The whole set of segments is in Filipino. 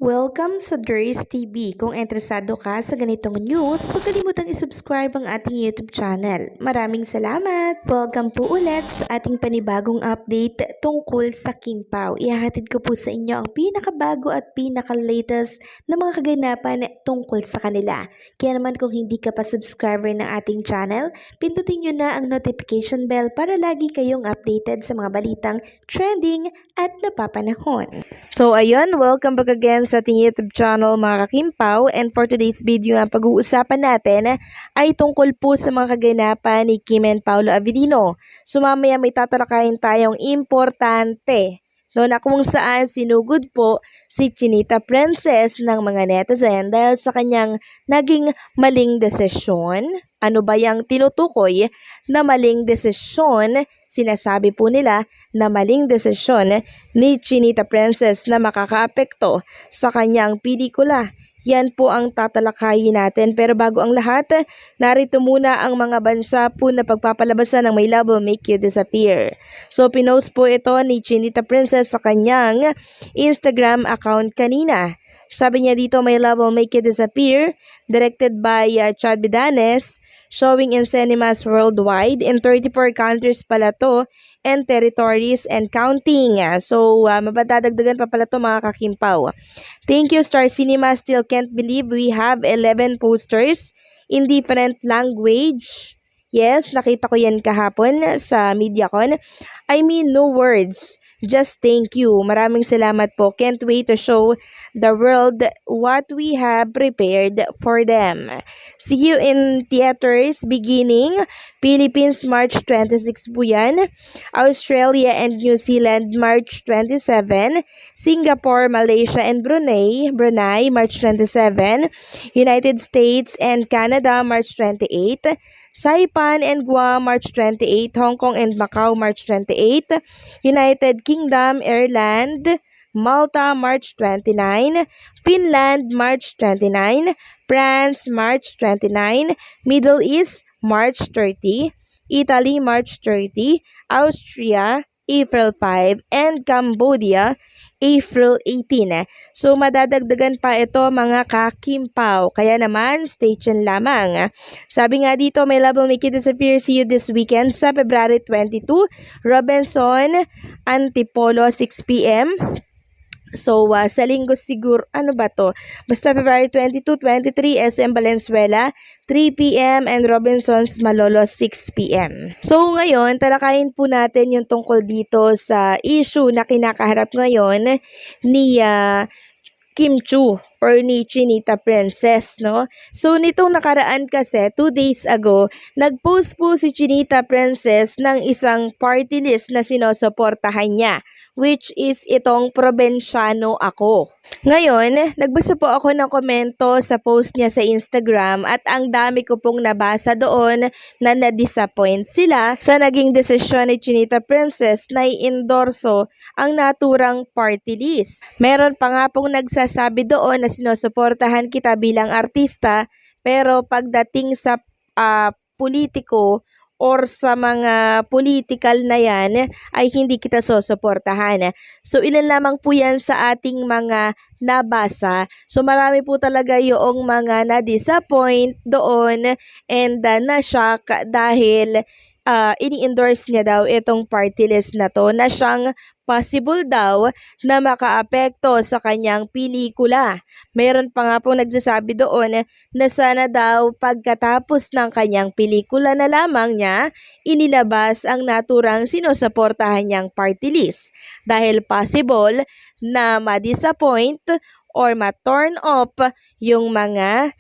Welcome sa Durs TV. Kung interesado ka sa ganitong news, huwag kalimutang isubscribe ang ating YouTube channel. Maraming salamat! Welcome po ulit sa ating panibagong update tungkol sa Kim Pao. Ihahatid ko po sa inyo ang pinakabago at pinaka-latest na mga kaganapan tungkol sa kanila. Kaya naman kung hindi ka pa subscriber ng ating channel, pindutin nyo na ang notification bell para lagi kayong updated sa mga balitang trending at napapanahon. So ayun, welcome back again sa ating YouTube channel mga kakimpaw, and for today's video ang pag-uusapan natin ay tungkol po sa mga kaganapan ni Kim and Paolo Avellino. So mamaya may tatalakayin tayong importante, no, na kung saan sinugod po si Chinita Princess ng mga netizen dahil sa kanyang naging maling desisyon. Ano ba yung tinutukoy na maling desisyon? Sinasabi po nila na maling desisyon ni Chinita Princess na makakaapekto sa kanyang pelikula. Yan po ang tatalakayin natin. Pero bago ang lahat, narito muna ang mga bansa po na pagpapalabasan ng My Love Will Make You Disappear. So pinost po ito ni Chinita Princess sa kanyang Instagram account kanina. Sabi niya dito, My Love Will Make You Disappear, directed by Chad Vidanes, showing in cinemas worldwide. In 34 countries pala to and territories and counting. So, mapadadagdagan pa pala to mga kakimpaw. Thank you, Star Cinema. Still can't believe we have 11 posters in different language. Yes, nakita ko yan kahapon sa MediaCon. I mean, no words. Just thank you. Maraming salamat po. Can't wait to show the world what we have prepared for them. See you in theaters beginning Philippines March 26 po yan. Australia and New Zealand March 27. Singapore, Malaysia and Brunei March 27. United States and Canada March 28. Saipan and Guam March 28, Hong Kong and Macau March 28, United Kingdom, Ireland, Malta March 29, Finland March 29, France March 29, Middle East March 30, Italy March 30, Austria April 5, and Cambodia April 18. So madadagdagan pa ito mga kakimpaw. Kaya naman, stay tuned lamang. Sabi nga dito, My Love Will Make You Disappear. See you this weekend sa February 22, Robinson, Antipolo, 6 p.m. So, sa linggo siguro, ano ba to? Basta February 22, 23, SM Valenzuela, 3 p.m. and Robinsons Malolos, 6 p.m. So, ngayon, talakayin po natin yung tungkol dito sa issue na kinakaharap ngayon ni Kim Chu or ni Chinita Princess, no? So, nitong nakaraan kasi, 2 days ago, nag-post po si Chinita Princess ng isang party list na sinusuportahan niya, which is itong Probensyano Ako. Ngayon, nagbasa po ako ng komento sa post niya sa Instagram at ang dami ko pong nabasa doon na na-disappoint sila sa naging desisyon ni Chinita Princess na i-endorso ang naturang party list. Meron pa nga pong nagsasabi doon na sinusuportahan kita bilang artista, pero pagdating sa politiko or sa mga political na yan, ay hindi kita susuportahan. So, ilan lamang po yan sa ating mga nabasa. So, marami po talaga yung mga na-disappoint doon and na-shock dahil ini-endorse niya daw itong party list na to na siyang possible daw na makaapekto sa kanyang pelikula. Mayroon pa nga pong nagsasabi doon na sana daw pagkatapos ng kanyang pelikula na lamang niya inilabas ang naturang sinusuportahan niyang party list dahil possible na ma-disappoint or ma-turn off yung mga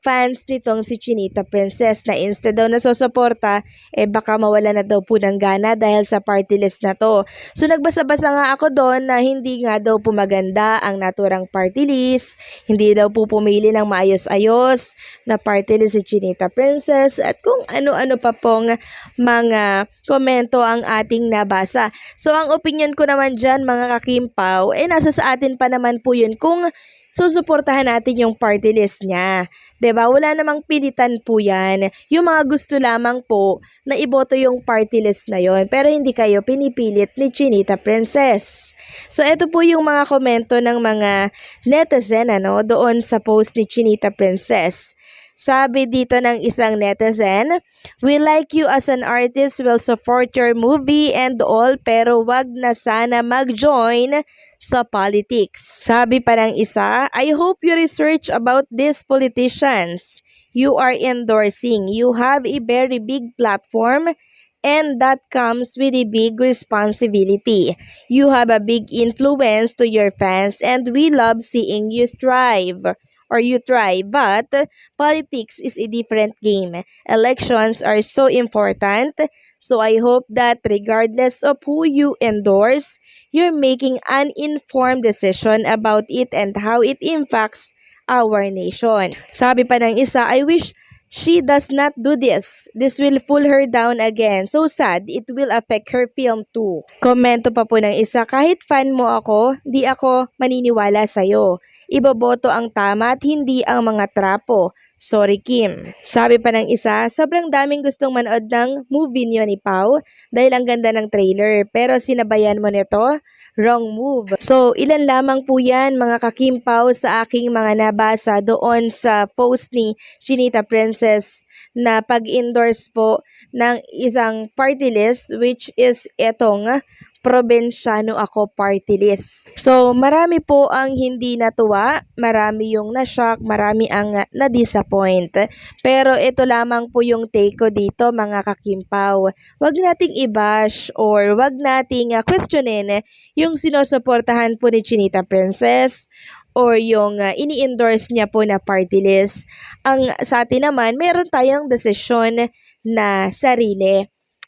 fans nitong si Chinita Princess na instead daw na susuporta, baka mawala na daw po ng gana dahil sa party list na to. So nagbasa-basa nga ako doon na hindi nga daw po maganda ang naturang party list, hindi daw po pumili ng maayos-ayos na party list si Chinita Princess at kung ano-ano pa pong mga komento ang ating nabasa. So ang opinion ko naman dyan mga kakimpaw, nasa sa atin pa naman po yun kung susuportahan natin yung party list niya. 'Di ba? Wala namang pilitan po yan. Yung mga gusto lamang po na iboto yung party list na yon, pero hindi kayo pinipilit ni Chinita Princess. So, ito po yung mga komento ng mga netizen doon sa post ni Chinita Princess. Sabi dito ng isang netizen, "We like you as an artist, will support your movie and all, pero wag na sana mag-join sa politics." Sabi pa ng isa, "I hope you research about these politicians you are endorsing. You have a very big platform and that comes with a big responsibility. You have a big influence to your fans and we love seeing you strive or you try, but politics is a different game. Elections are so important, so I hope that regardless of who you endorse, you're making an informed decision about it and how it impacts our nation." Sabi pa ng isa, "I wish she does not do this. This will pull her down again. So sad, it will affect her film too." Komento pa po ng isa, "Kahit fan mo ako, di ako maniniwala sa'yo. Iboboto ang tama at hindi ang mga trapo. Sorry, Kim." Sabi pa ng isa, "Sobrang daming gustong manood ng movie niyo ni Pao dahil ang ganda ng trailer. Pero sinabayan mo nito? Wrong move." So, ilan lamang po yan mga kakimpaw sa aking mga nabasa doon sa post ni Chinita Princess na pag-endorse po ng isang party list, which is etong Probinsyano Ako party list. So, marami po ang hindi natuwa, marami yung na-shock, marami ang na-disappoint. Pero ito lamang po yung take ko dito mga kakimpaw. Wag nating i-bash or wag nating questionin yung sinusuportahan po ni Chinita Princess or yung ini-endorse niya po na party list. Ang sa atin naman, meron tayong desisyon na sarili.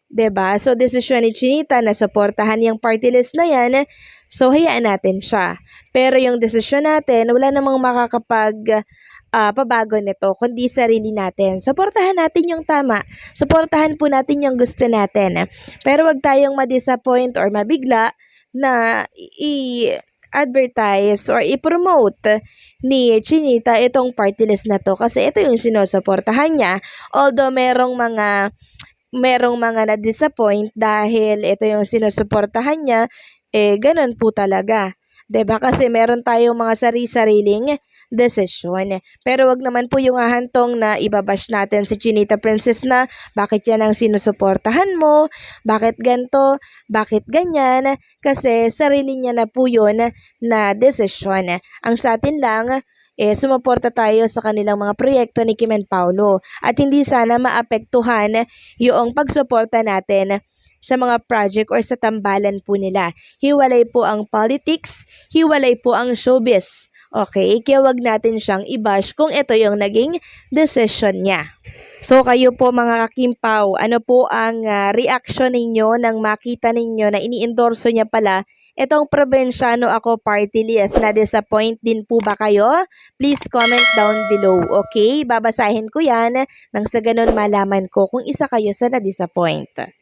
'Di ba? So, desisyon ni Chinita na suportahan yung party list na yan, so hayaan natin siya. Pero yung desisyon natin, wala namang pabago nito, kundi sarili natin. Suportahan natin yung tama. Suportahan po natin yung gusto natin. Pero wag tayong ma-disappoint or mabigla na i-advertise or i-promote ni Chinita itong party list na to kasi ito yung sinusuportahan niya. Although merong mga na-disappoint dahil ito yung sinusuportahan niya, ganun po talaga. 'Di ba? Kasi meron tayong mga sari-sariling desisyon. Pero wag naman po yung hahantong na ibabash natin si Chinita Princess na bakit yan ang sinusuportahan mo, bakit ganto, bakit ganyan, kasi sarili niya na po yun na desisyon. Ang sa atin lang, sumuporta tayo sa kanilang mga proyekto ni Kim and Paulo at hindi sana maapektuhan yung pagsuporta natin sa mga project or sa tambalan po nila. Hiwalay po ang politics, hiwalay po ang showbiz. Okay? Kaya wag natin siyang i-bash kung ito yung naging decision niya. So kayo po mga kakimpaw, ano po ang reaction ninyo nang makita ninyo na ini-endorso niya pala itong Probinsyano Ako party list? Na-disappoint din po ba kayo? Please comment down below, okay? Babasahin ko yan nang sa ganun malaman ko kung isa kayo sa na-disappoint.